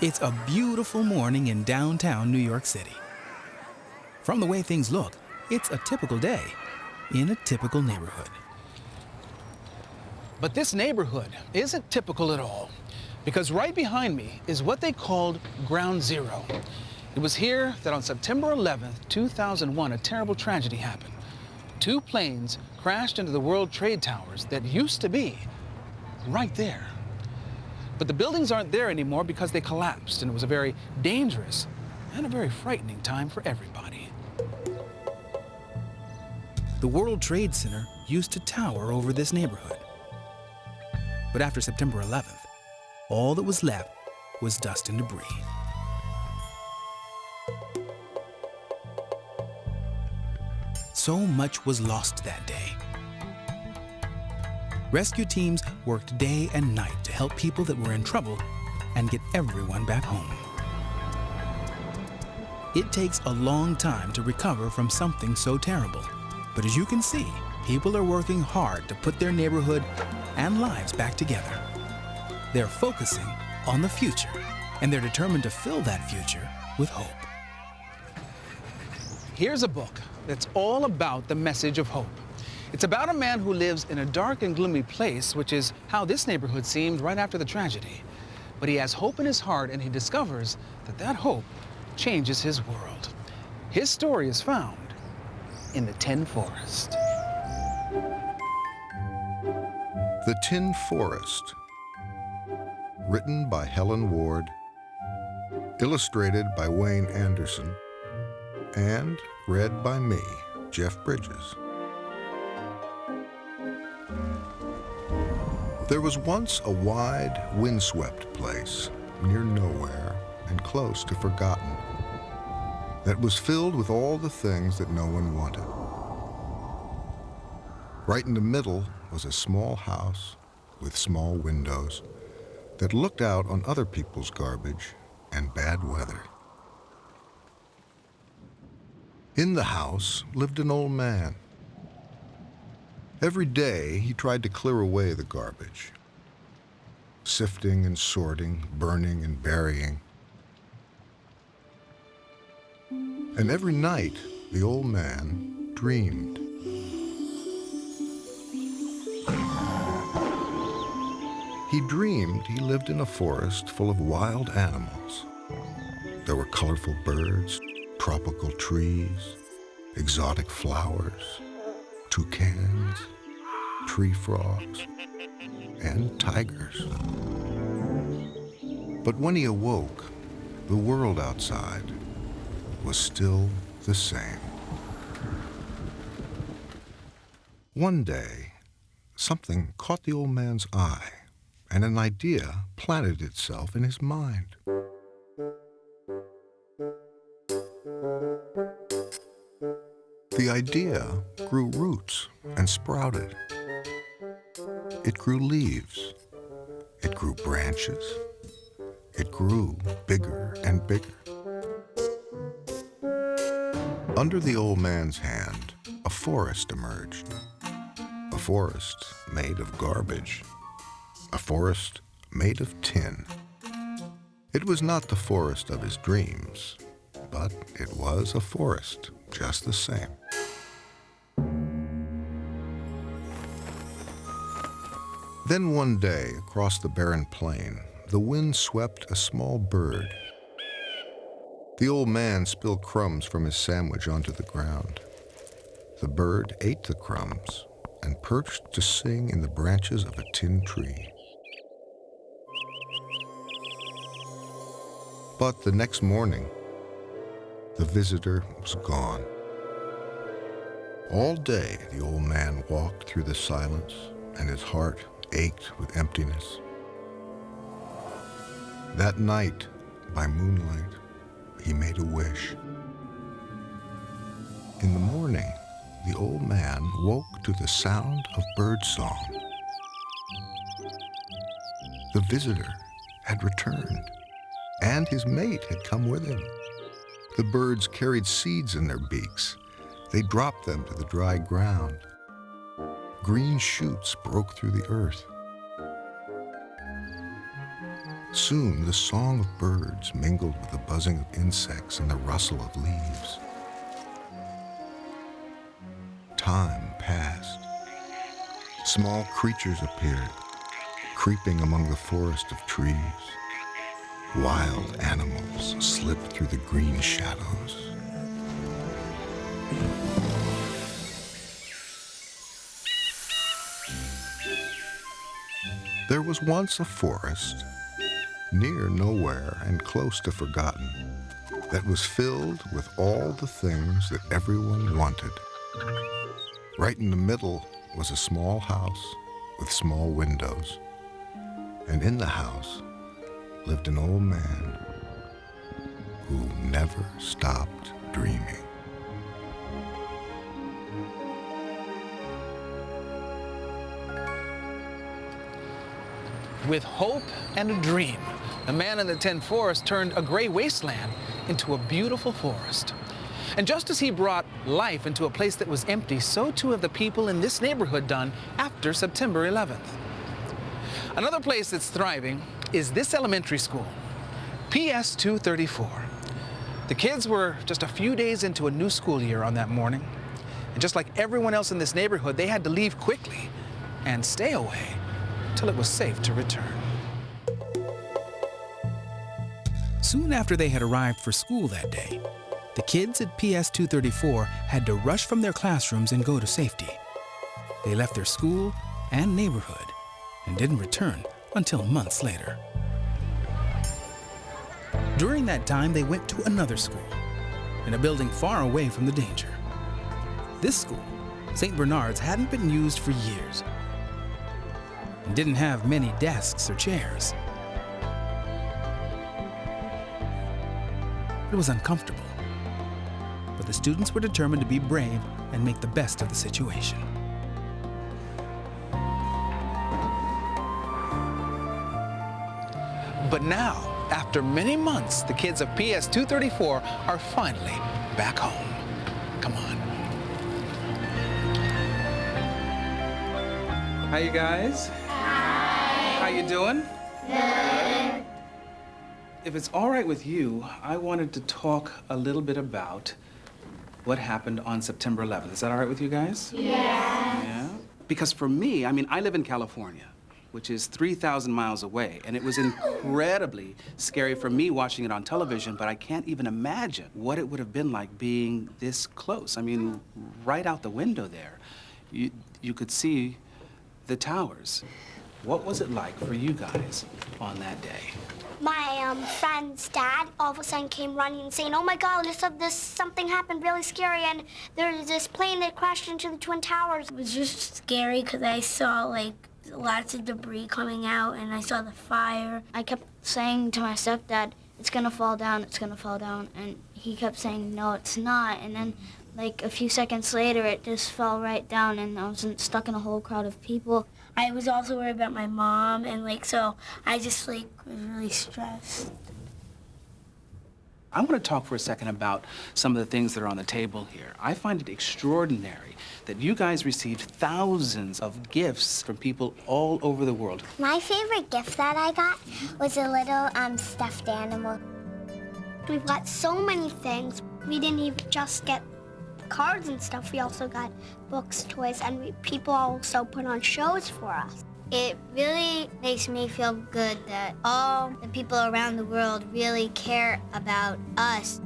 It's a beautiful morning in downtown New York City. From the way things look, it's a typical day in a typical neighborhood. But this neighborhood isn't typical at all, because right behind me is what they called Ground Zero. It was here that on September 11th, 2001, a terrible tragedy happened. 2 planes crashed into the World Trade Towers that used to be right there. But the buildings aren't there anymore because they collapsed, and it was a very dangerous and a very frightening time for everybody. The World Trade Center used to tower over this neighborhood. But after September 11th, all that was left was dust and debris. So much was lost that day. Rescue teams worked day and night to help people that were in trouble and get everyone back home. It takes a long time to recover from something so terrible, but as you can see, people are working hard to put their neighborhood and lives back together. They're focusing on the future, and they're determined to fill that future with hope. Here's a book that's all about the message of hope. It's about a man who lives in a dark and gloomy place, which is how this neighborhood seemed right after the tragedy. But he has hope in his heart, and he discovers that that hope changes his world. His story is found in The Tin Forest. The Tin Forest, written by Helen Ward, illustrated by Wayne Anderson, and read by me, Jeff Bridges. There was once a wide, windswept place near nowhere and close to forgotten that was filled with all the things that no one wanted. Right in the middle was a small house with small windows that looked out on other people's garbage and bad weather. In the house lived an old man. Every day, he tried to clear away the garbage, sifting and sorting, burning and burying. And every night, the old man dreamed. He dreamed he lived in a forest full of wild animals. There were colorful birds, tropical trees, exotic flowers, toucans, tree frogs, and tigers. But when he awoke, the world outside was still the same. One day, something caught the old man's eye, and an idea planted itself in his mind. The idea grew roots and sprouted. It grew leaves. It grew branches. It grew bigger and bigger. Under the old man's hand, a forest emerged. A forest made of garbage. A forest made of tin. It was not the forest of his dreams, but it was a forest just the same. Then one day, across the barren plain, the wind swept a small bird. The old man spilled crumbs from his sandwich onto the ground. The bird ate the crumbs and perched to sing in the branches of a tin tree. But the next morning, the visitor was gone. All day, the old man walked through the silence, and his heart ached with emptiness. That night, by moonlight, he made a wish. In the morning, the old man woke to the sound of birdsong. The visitor had returned, and his mate had come with him. The birds carried seeds in their beaks. They dropped them to the dry ground. Green shoots broke through the earth. Soon, the song of birds mingled with the buzzing of insects and the rustle of leaves. Time passed. Small creatures appeared, creeping among the forest of trees. Wild animals slipped through the green shadows. There was once a forest, near nowhere and close to forgotten, that was filled with all the things that everyone wanted. Right in the middle was a small house with small windows, and in the house lived an old man who never stopped dreaming. With hope and a dream, the man in the tin forest turned a gray wasteland into a beautiful forest. And just as he brought life into a place that was empty, so too have the people in this neighborhood done after September 11th. Another place that's thriving is this elementary school, PS 234. The kids were just a few days into a new school year on that morning. And just like everyone else in this neighborhood, they had to leave quickly and stay away till it was safe to return. Soon after they had arrived for school that day, the kids at PS 234 had to rush from their classrooms and go to safety. They left their school and neighborhood and didn't return until months later. During that time, they went to another school in a building far away from the danger. This school, St. Bernard's, hadn't been used for years and didn't have many desks or chairs. It was uncomfortable, but the students were determined to be brave and make the best of the situation. But now, after many months, the kids of PS 234 are finally back home. Come on. Hi, you guys. Hi. How you doing? Good. If it's all right with you, I wanted to talk a little bit about what happened on September 11th. Is that all right with you guys? Yeah. Because for me, I live in California, which is 3,000 miles away, and it was incredibly scary for me watching it on television, but I can't even imagine what it would have been like being this close. Right out the window there, you could see the towers. What was it like for you guys on that day? My friend's dad all of a sudden came running and saying, "Oh my God, something happened really scary, and there's this plane that crashed into the Twin Towers." It was just scary because I saw lots of debris coming out, and I saw the fire. I kept saying to my stepdad, "It's gonna fall down, it's gonna fall down," and he kept saying, "No, it's not," and then a few seconds later, it just fell right down, and I was stuck in a whole crowd of people. I was also worried about my mom, and so I just was really stressed. I want to talk for a second about some of the things that are on the table here. I find it extraordinary that you guys received thousands of gifts from people all over the world. My favorite gift that I got was a little stuffed animal. We've got so many things. We didn't even just get cards and stuff. We also got books, toys, and people also put on shows for us. It really makes me feel good that all the people around the world really care about us.